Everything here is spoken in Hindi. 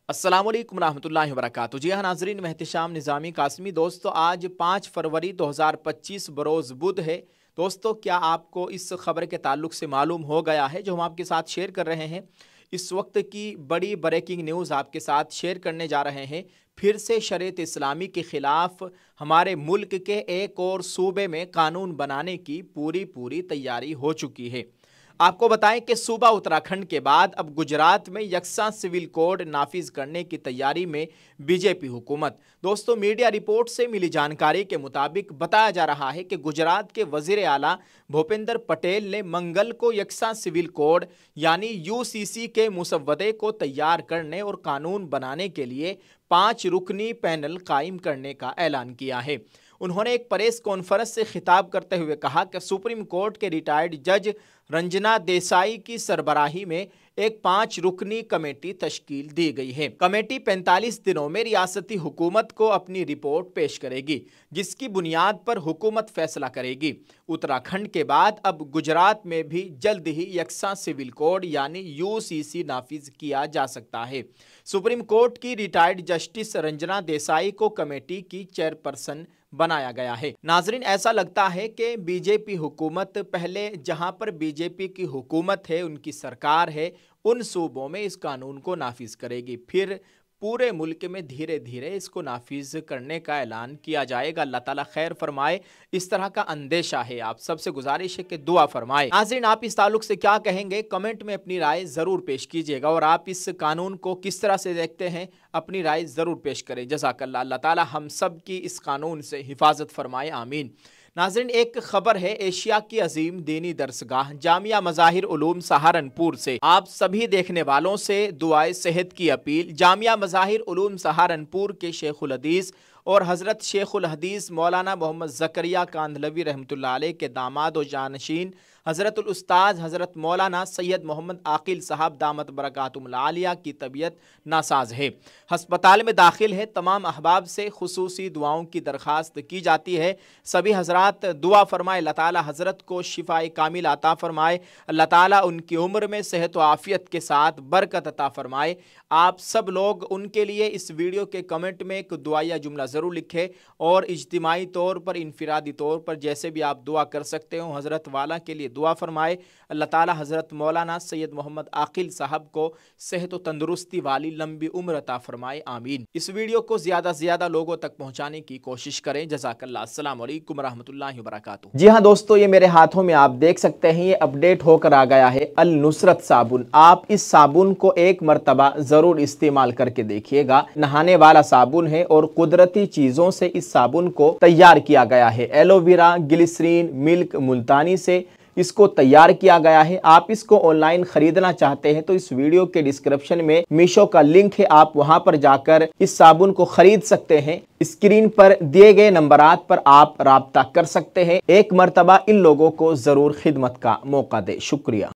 अस्सलाम वालेकुम रहमतुल्लाहि व बरकातुहू। जी हाँ नाजरीन, मैं एहतिशाम निज़ामी कासमी। दोस्तों आज 5 फरवरी 2025 बरोज़ बुध है। दोस्तों क्या आपको इस खबर के ताल्लुक से मालूम हो गया है जो हम आपके साथ शेयर कर रहे हैं? इस वक्त की बड़ी ब्रेकिंग न्यूज़ आपके साथ शेयर करने जा रहे हैं। फिर से शरीयत इस्लामी के ख़िलाफ़ हमारे मुल्क के एक और सूबे में कानून बनाने की पूरी तैयारी हो चुकी है। आपको बताएं कि सूबा उत्तराखंड के बाद अब गुजरात में यकसा सिविल कोड नाफिज करने की तैयारी में बीजेपी हुकूमत। दोस्तों मीडिया रिपोर्ट से मिली जानकारी के मुताबिक बताया जा रहा है कि गुजरात के वजीर आला भूपेंद्र पटेल ने मंगल को यकसा सिविल कोड यानी यूसीसी के मुसव्वदे को तैयार करने और कानून बनाने के लिए 5 रुकनी पैनल कायम करने का ऐलान किया है। उन्होंने एक प्रेस कॉन्फ्रेंस से खिताब करते हुए कहा कि सुप्रीम कोर्ट के रिटायर्ड जज रंजना देसाई की सरबराही में एक 5 रुकनी कमेटी तश्कील दी गई है। कमेटी 45 दिनों में रियासती हुकूमत को अपनी रिपोर्ट पेश करेगी, जिसकी बुनियाद पर हुकूमत फैसला करेगी। उत्तराखंड के बाद अब गुजरात में भी जल्द ही यकसा सिविल कोड यानी यूसीसी नाफिज किया जा सकता है। सुप्रीम कोर्ट की रिटायर्ड जस्टिस रंजना देसाई को कमेटी की चेयरपर्सन बनाया गया है। नाजरीन, ऐसा लगता है कि बीजेपी हुकूमत पहले जहां पर बीजेपी की हुकूमत है, उनकी सरकार है, उन सूबों में इस कानून को नाफिज करेगी, फिर पूरे मुल्क में धीरे धीरे इसको नाफिज करने का ऐलान किया जाएगा। अल्लाह ताला खैर फरमाए। इस तरह का अंदेशा है। आप सबसे गुजारिश है कि दुआ फरमाए। नाज़रीन, आप इस ताल्लुक से क्या कहेंगे? कमेंट में अपनी राय ज़रूर पेश कीजिएगा और आप इस कानून को किस तरह से देखते हैं, अपनी राय ज़रूर पेश करें। जज़ाकल्लाह। अल्लाह ताला हम सब की इस कानून से हिफाजत फरमाए, आमीन। नाज़रीन, एक खबर है एशिया की अजीम दीनी दरसगाह जामिया मज़ाहिर उलूम सहारनपुर से। आप सभी देखने वालों से दुआए सेहत की अपील। जामिया मज़ाहिर उलूम सहारनपुर के शेखुल हदीस और हज़रत शेखुल हदीस मौलाना मोहम्मद ज़करिया कांधलवी रहमतुल्लाह अलैह के दामाद और जानशीन हज़रतुल उस्ताद हज़रत मौलाना सैयद मोहम्मद आकिल साहब दामत बरकातुहुल आलिया की तबीयत नासाज है, हस्पताल में दाखिल है। तमाम अहबाब से खुसूसी दुआओं की दरख्वास्त की जाती है। सभी हजरात दुआ फरमाए, अल्लाह ताला हज़रत को शिफाए कामिल अता फरमाए, अल्लाह ताला उनकी उम्र में सेहत व आफ़ियत के साथ बरकत अता फरमाए। आप सब लोग उनके लिए इस वीडियो के कमेंट में एक दुआया जुमला ज़रूर लिखें और इज्तिमाई तौर पर, इनफिरादी तौर पर जैसे भी आप दुआ कर सकते हो, हज़रत वाला के लिए दुआ फरमाए। अल्लाह ताला हज़रत मौलाना सैयद मोहम्मद आकिल साहब को सेहत व तंदुरुस्ती वाली लंबी उम्र अता फरमाए, आमीन। इस वीडियो को ज़्यादा से ज़्यादा लोगों तक पहुँचाने की कोशिश करें। जज़ाकल्लाह। अस्सलाम वालेकुम रहमतुल्लाहि व बरकातुहू। जी हाँ दोस्तों, ये मेरे हाथों में आप देख सकते हैं, ये अपडेट होकर आ गया है अल नुसरत साबुन। आप इस साबुन को एक मरतबा ज़रूर इस्तेमाल करके देखिएगा। नहाने वाला साबुन है और कुदरती चीज़ों से इस साबुन को तैयार किया गया है। एलोवेरा, ग्लिसरीन, मिल्क, मुल्तानी से इसको तैयार किया गया है। आप इसको ऑनलाइन खरीदना चाहते हैं तो इस वीडियो के डिस्क्रिप्शन में मीशो का लिंक है, आप वहां पर जाकर इस साबुन को खरीद सकते हैं। स्क्रीन पर दिए गए नंबरात पर आप राब्ता कर सकते हैं। एक मरतबा इन लोगों को जरूर खिदमत का मौका दे। शुक्रिया।